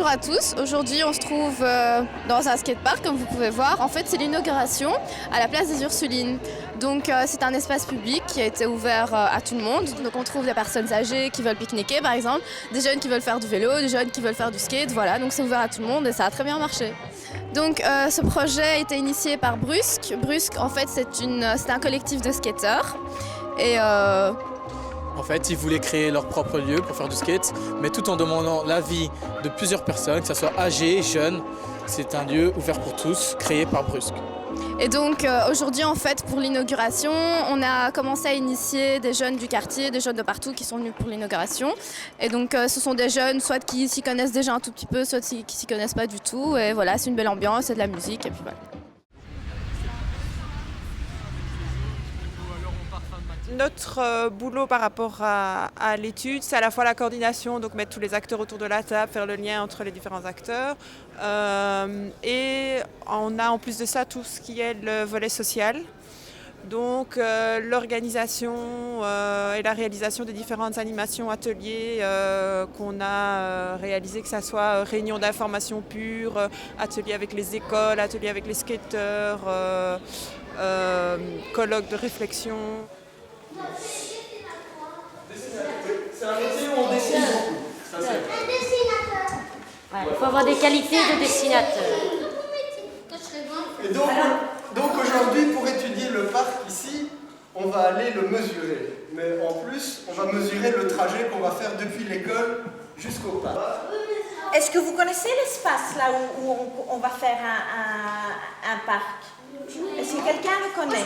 Bonjour à tous, aujourd'hui on se trouve dans un skatepark comme vous pouvez voir. En fait c'est l'inauguration à la place des Ursulines. Donc c'est un espace public qui a été ouvert à tout le monde. Donc on trouve des personnes âgées qui veulent pique-niquer par exemple, des jeunes qui veulent faire du vélo, des jeunes qui veulent faire du skate, voilà. Donc c'est ouvert à tout le monde et ça a très bien marché. Donc ce projet a été initié par Brusque. Brusque en fait c'est un collectif de skateurs. Et En fait, ils voulaient créer leur propre lieu pour faire du skate, mais tout en demandant l'avis de plusieurs personnes, que ce soit âgées, jeunes. C'est un lieu ouvert pour tous, créé par Brusque. Et donc aujourd'hui en fait pour l'inauguration, on a commencé à initier des jeunes du quartier, des jeunes de partout qui sont venus pour l'inauguration. Et donc ce sont des jeunes soit qui s'y connaissent déjà un tout petit peu, soit qui s'y connaissent pas du tout. Et voilà, c'est une belle ambiance, c'est de la musique et puis voilà. Notre boulot par rapport à l'étude, c'est à la fois la coordination, donc mettre tous les acteurs autour de la table, faire le lien entre les différents acteurs. Et on a en plus de ça tout ce qui est le volet social. Donc l'organisation et la réalisation des différentes animations, ateliers qu'on a réalisés, que ce soit réunion d'information pure, ateliers avec les écoles, ateliers avec les skateurs, colloques de réflexion. C'est un métier où on dessine beaucoup. Un dessinateur. Ouais, il faut avoir des qualités de dessinateur. Et donc aujourd'hui, pour étudier le parc ici, on va aller le mesurer. Mais en plus, on va mesurer le trajet qu'on va faire depuis l'école jusqu'au parc. Est-ce que vous connaissez l'espace là où on va faire un parc? Est-ce que quelqu'un le connaît?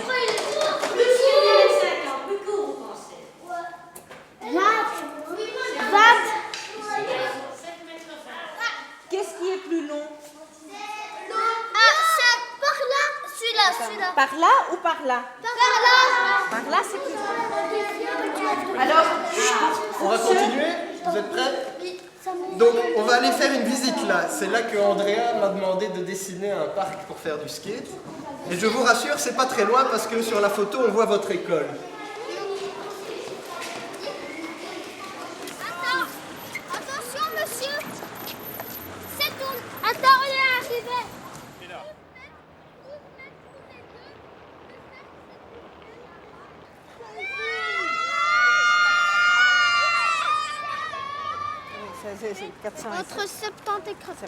Qu'est-ce qui est plus long? Celui-là. Par là ou par là? Par là, c'est plus long. Alors, On va continuer? Vous êtes prêts? Donc on va aller faire une visite là. C'est là que Andrea m'a demandé de dessiner un parc pour faire du skate. Et je vous rassure, c'est pas très loin parce que sur la photo, on voit votre école. Attention, monsieur. C'est tout. Attends, on est arrivé. c'est 400 Entre 70 et 80.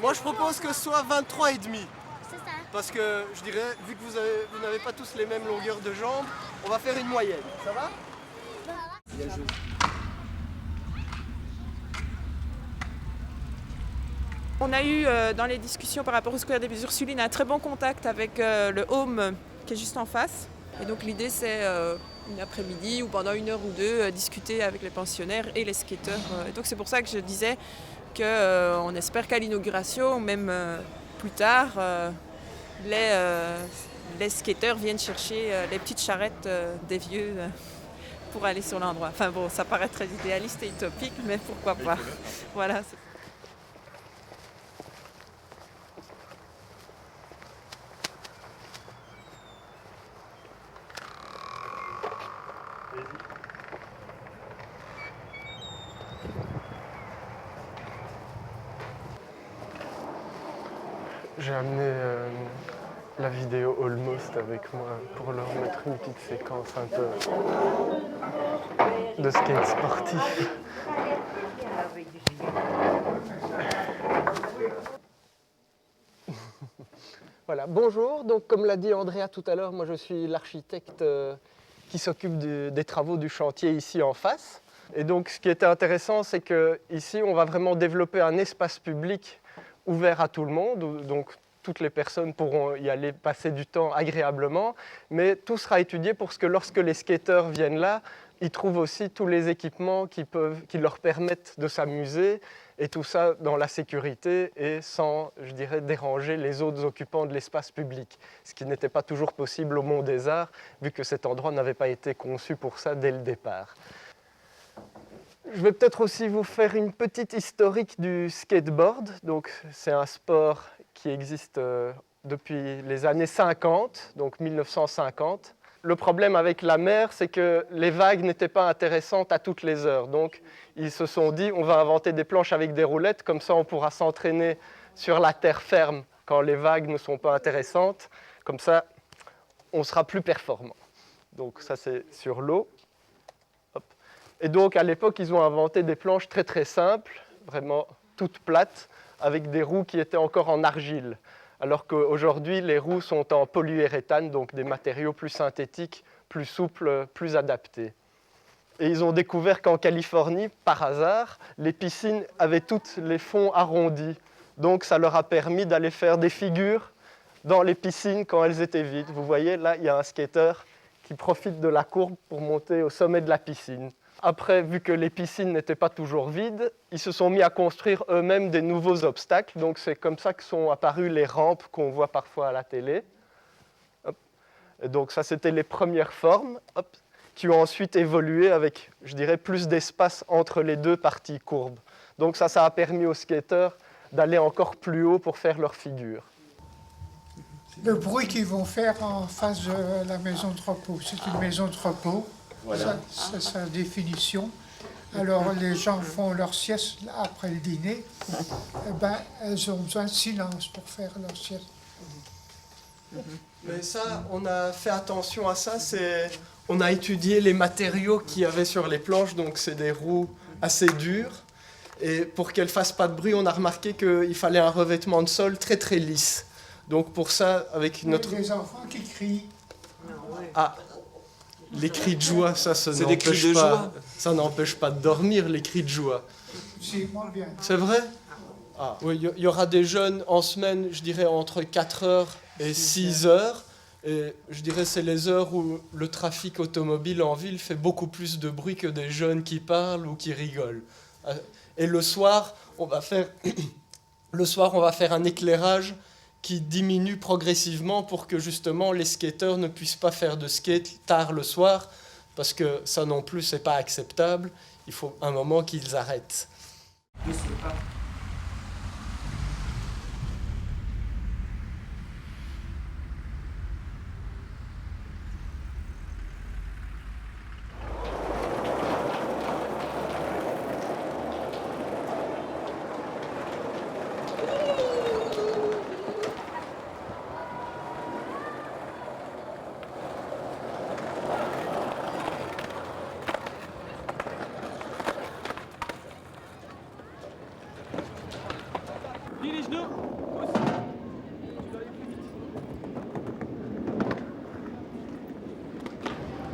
Moi je propose que ce soit 23 et demi. C'est ça. Parce que je dirais, vu que vous n'avez pas tous les mêmes longueurs de jambes, on va faire une moyenne. Ça va? Bien joué. On a eu dans les discussions par rapport au Square des Ursulines un très bon contact avec le home qui est juste en face. Et donc l'idée c'est une après-midi ou pendant une heure ou deux discuter avec les pensionnaires et les skateurs. Et donc c'est pour ça que je disais qu'on espère qu'à l'inauguration, même plus tard, les skateurs viennent chercher les petites charrettes des vieux pour aller sur l'endroit. Enfin bon, ça paraît très idéaliste et utopique, mais pourquoi pas. Voilà. J'ai amené la vidéo Almost avec moi pour leur mettre une petite séquence un peu de skate sportif. Voilà, bonjour. Donc, comme l'a dit Andrea tout à l'heure, moi je suis l'architecte qui s'occupe des travaux du chantier ici en face. Et donc, ce qui était intéressant, c'est qu'ici, on va vraiment développer un espace public ouvert à tout le monde, donc toutes les personnes pourront y aller passer du temps agréablement, mais tout sera étudié pour que lorsque les skateurs viennent là, ils trouvent aussi tous les équipements qui leur permettent de s'amuser, et tout ça dans la sécurité et sans, je dirais, déranger les autres occupants de l'espace public, ce qui n'était pas toujours possible au Mont des Arts, vu que cet endroit n'avait pas été conçu pour ça dès le départ. Je vais peut-être aussi vous faire une petite historique du skateboard. Donc, c'est un sport qui existe depuis les années 50, donc 1950. Le problème avec la mer, c'est que les vagues n'étaient pas intéressantes à toutes les heures. Donc, ils se sont dit, on va inventer des planches avec des roulettes, comme ça on pourra s'entraîner sur la terre ferme quand les vagues ne sont pas intéressantes. Comme ça, on sera plus performant. Donc ça, c'est sur l'eau. Et donc, à l'époque, ils ont inventé des planches très très simples, vraiment toutes plates, avec des roues qui étaient encore en argile. Alors qu'aujourd'hui, les roues sont en polyuréthane, donc des matériaux plus synthétiques, plus souples, plus adaptés. Et ils ont découvert qu'en Californie, par hasard, les piscines avaient toutes les fonds arrondis. Donc ça leur a permis d'aller faire des figures dans les piscines quand elles étaient vides. Vous voyez, là, il y a un skateur qui profite de la courbe pour monter au sommet de la piscine. Après, vu que les piscines n'étaient pas toujours vides, ils se sont mis à construire eux-mêmes des nouveaux obstacles. Donc c'est comme ça que sont apparues les rampes qu'on voit parfois à la télé. Hop. Et donc ça, c'était les premières formes, hop, qui ont ensuite évolué avec, je dirais, plus d'espace entre les deux parties courbes. Donc ça a permis aux skateurs d'aller encore plus haut pour faire leur figure. Le bruit qu'ils vont faire en face de la maison de repos, c'est une maison de repos. Voilà. C'est sa définition. Alors les gens font leur sieste après le dîner. Eh ben, elles ont besoin de silence pour faire leur sieste. Mais ça, on a fait attention à ça. On a étudié les matériaux qu'il y avait sur les planches. Donc c'est des roues assez dures. Et pour qu'elles ne fassent pas de bruit, on a remarqué qu'il fallait un revêtement de sol très très lisse. Donc pour ça, avec notre... Il y a des enfants qui crient. Ah, les cris de joie, ça n'empêche pas de dormir, les cris de joie. C'est moins bien. C'est vrai? Ah, oui, il y aura des jeunes en semaine, je dirais entre 4 heures et 6 heures. Et je dirais c'est les heures où le trafic automobile en ville fait beaucoup plus de bruit que des jeunes qui parlent ou qui rigolent. Et le soir, on va faire un éclairage qui diminue progressivement pour que justement les skateurs ne puissent pas faire de skate tard le soir, parce que ça non plus, c'est pas acceptable. Il faut un moment qu'ils arrêtent.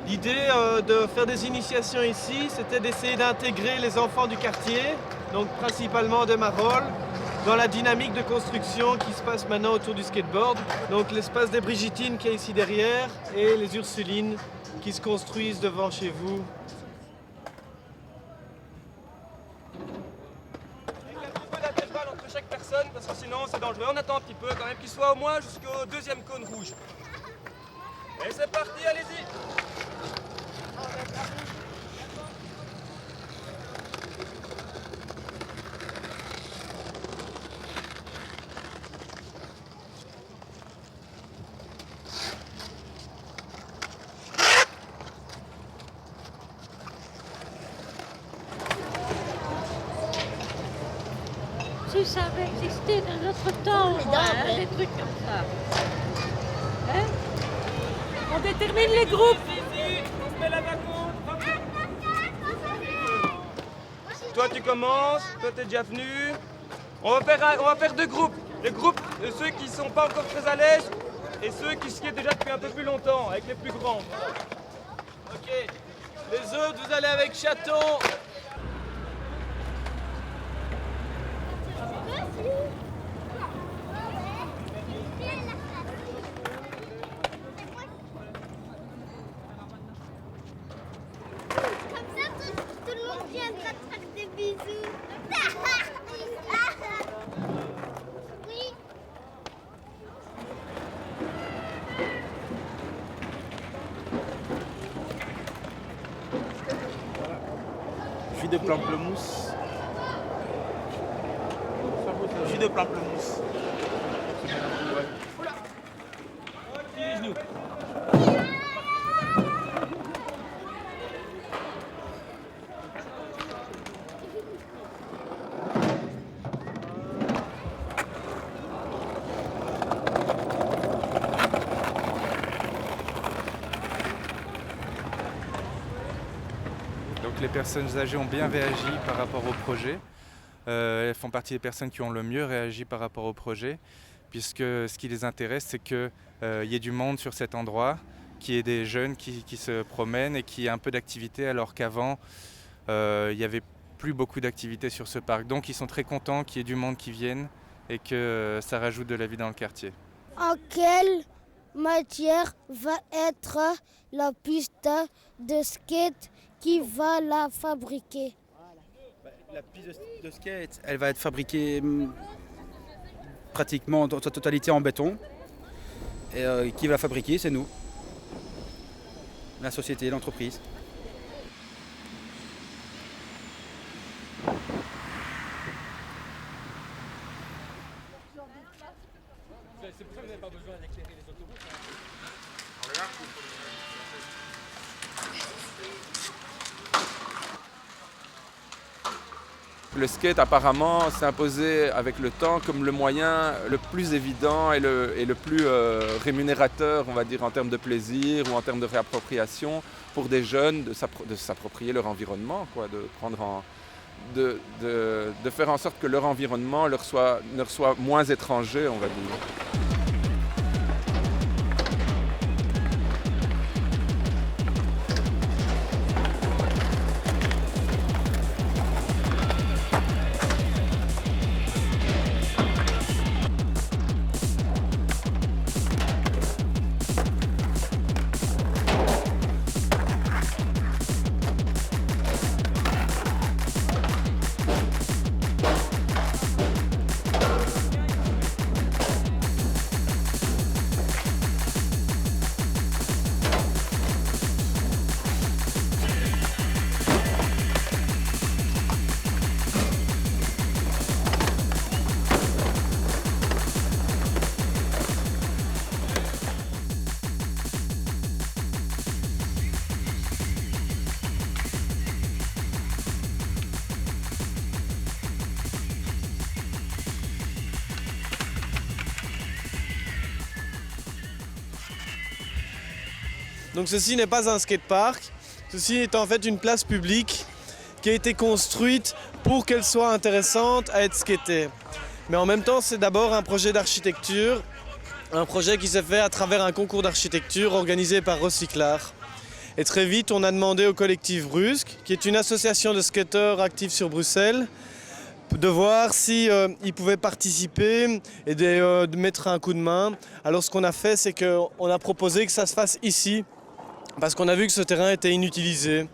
L'idée de faire des initiations ici, c'était d'essayer d'intégrer les enfants du quartier, donc principalement de Marolles, dans la dynamique de construction qui se passe maintenant autour du skateboard. Donc l'espace des Brigitines qui est ici derrière et les Ursulines qui se construisent devant chez vous. Avec un petit peu d'intervalle entre chaque personne parce que sinon c'est dangereux. On attend un petit peu quand même qu'il soit au moins jusqu'au deuxième cône rouge. Et c'est parti, allez-y! Si ça avait existé dans notre temps, des trucs comme ça. Hein? On détermine les groupes. On met la Toi tu commences, toi t'es déjà venu. On va faire deux groupes. Les groupes de ceux qui sont pas encore très à l'aise et ceux qui skient déjà depuis un peu plus longtemps, avec les plus grands. Ok. Les autres, vous allez avec Chaton. Jus de pamplemousse. Jus de pamplemousse. Donc les personnes âgées ont bien réagi par rapport au projet. Elles font partie des personnes qui ont le mieux réagi par rapport au projet, puisque ce qui les intéresse, c'est qu'il y ait du monde sur cet endroit, qu'il y ait des jeunes qui se promènent et qu'il y ait un peu d'activité, alors qu'avant, il n'y avait plus beaucoup d'activité sur ce parc. Donc ils sont très contents qu'il y ait du monde qui vienne et que ça rajoute de la vie dans le quartier. En quelle matière va être la piste de skate qui va la fabriquer? La piste de skate, elle va être fabriquée pratiquement dans sa totalité en béton. Et qui va la fabriquer, c'est nous. La société, l'entreprise. C'est pour ça que vous n'avez pas besoin d'éclairer les autoroutes. Le skate apparemment s'est imposé avec le temps comme le moyen le plus évident et le plus rémunérateur, on va dire, en termes de plaisir ou en termes de réappropriation pour des jeunes de s'approprier leur environnement, quoi, de faire en sorte que leur environnement leur soit moins étranger, on va dire. Donc ceci n'est pas un skatepark, ceci est en fait une place publique qui a été construite pour qu'elle soit intéressante à être skatée. Mais en même temps, c'est d'abord un projet d'architecture, un projet qui s'est fait à travers un concours d'architecture organisé par Recyclard. Et très vite, on a demandé au collectif Brusque, qui est une association de skateurs actifs sur Bruxelles, de voir si ils pouvaient participer et de mettre un coup de main. Alors ce qu'on a fait, c'est qu'on a proposé que ça se fasse ici, parce qu'on a vu que ce terrain était inutilisé.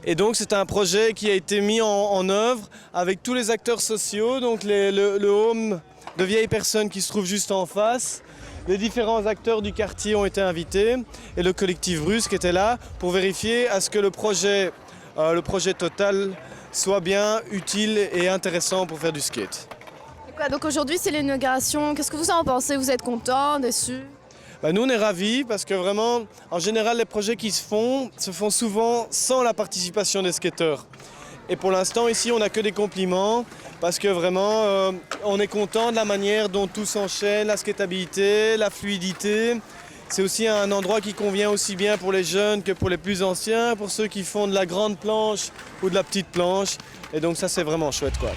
Et donc c'est un projet qui a été mis en œuvre avec tous les acteurs sociaux, donc le home de vieilles personnes qui se trouve juste en face. Les différents acteurs du quartier ont été invités et le collectif Brusque était là pour vérifier à ce que le projet total soit bien utile et intéressant pour faire du skate. Donc aujourd'hui c'est l'inauguration, qu'est-ce que vous en pensez? Vous êtes content, déçu? Nous on est ravis parce que vraiment, en général les projets qui se font souvent sans la participation des skateurs. Et pour l'instant ici on n'a que des compliments parce que vraiment on est content de la manière dont tout s'enchaîne, la skatabilité, la fluidité. C'est aussi un endroit qui convient aussi bien pour les jeunes que pour les plus anciens, pour ceux qui font de la grande planche ou de la petite planche. Et donc ça c'est vraiment chouette, quoi.